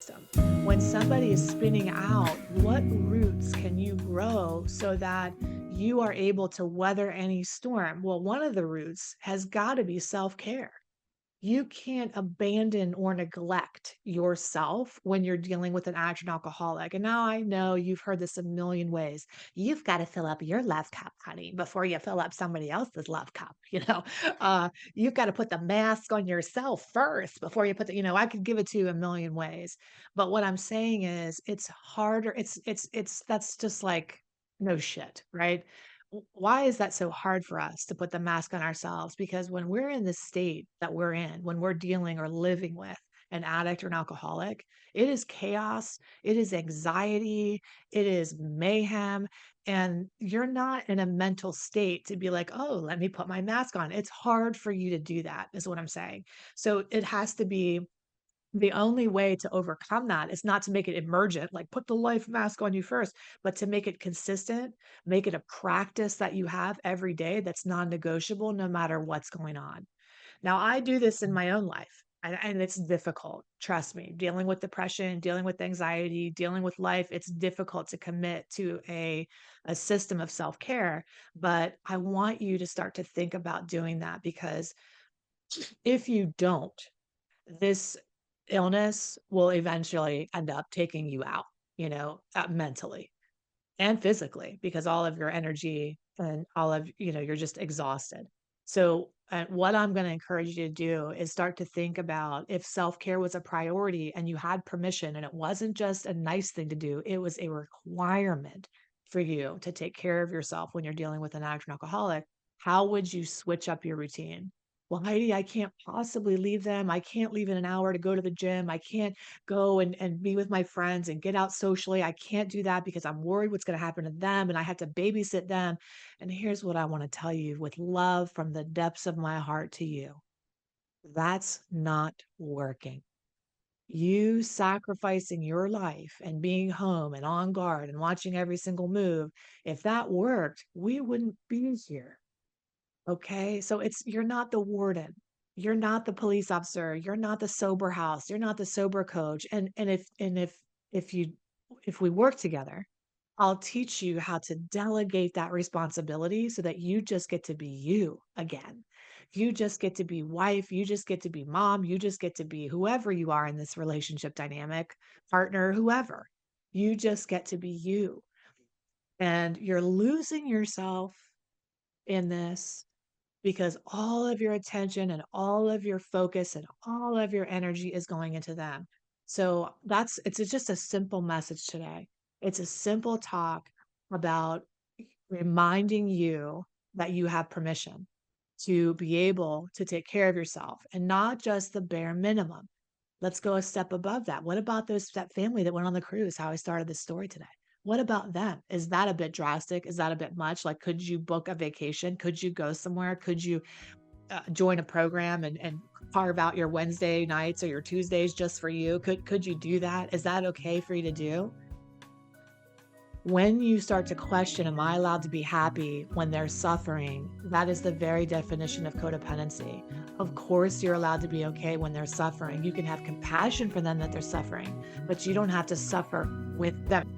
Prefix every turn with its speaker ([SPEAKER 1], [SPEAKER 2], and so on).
[SPEAKER 1] system. When somebody is spinning out, what roots can you grow so that you are able to weather any storm? Well, one of the roots has got to be self care. You can't abandon or neglect yourself when you're dealing with an addict and alcoholic. And now I know you've heard this a million ways. You've got to fill up your love cup, honey, before you fill up somebody else's love cup. You've got to put the mask on yourself first before you put I could give it to you a million ways. But what I'm saying is it's harder. That's just like no shit, right? Why is that so hard for us to put the mask on ourselves? Because when we're in the state that we're in, when we're dealing or living with an addict or an alcoholic, it is chaos, it is anxiety, it is mayhem. And you're not in a mental state to be like, oh, let me put my mask on. It's hard for you to do that, is what I'm saying. So it has to be the only way to overcome that is not to make it emergent, like put the life mask on you first, but to make it consistent, make it a practice that you have every day that's non-negotiable no matter what's going on. Now, I do this in my own life, and it's difficult. Trust me, dealing with depression, dealing with anxiety, dealing with life, it's difficult to commit to a system of self-care. But I want you to start to think about doing that because if you don't, this illness will eventually end up taking you out, mentally and physically, because all of your energy and all of, you're just exhausted. So, what I'm going to encourage you to do is start to think about if self care was a priority and you had permission and it wasn't just a nice thing to do, it was a requirement for you to take care of yourself when you're dealing with an addict and alcoholic. How would you switch up your routine? Well, Heidi, I can't possibly leave them. I can't leave in an hour to go to the gym. I can't go and be with my friends and get out socially. I can't do that because I'm worried what's going to happen to them and I have to babysit them. And here's what I want to tell you with love from the depths of my heart to you. That's not working. You sacrificing your life and being home and on guard and watching every single move, if that worked, we wouldn't be here. Okay, so you're not the warden. You're not the police officer. You're not the sober house. You're not the sober coach. If you if we work together, I'll teach you how to delegate that responsibility so that you just get to be you again. You just get to be wife, you just get to be mom, you just get to be whoever you are in this relationship dynamic, partner, whoever. You just get to be you. And you're losing yourself in this because all of your attention and all of your focus and all of your energy is going into them. So it's just a simple message today. It's a simple talk about reminding you that you have permission to be able to take care of yourself and not just the bare minimum. Let's go a step above that. What about that family that went on the cruise? How I started this story today. What about them? Is that a bit drastic? Is that a bit much? Like, could you book a vacation? Could you go somewhere? Could you join a program and carve out your Wednesday nights or your Tuesdays just for you? Could you do that? Is that okay for you to do? When you start to question, am I allowed to be happy when they're suffering? That is the very definition of codependency. Of course, you're allowed to be okay when they're suffering. You can have compassion for them that they're suffering, but you don't have to suffer with them.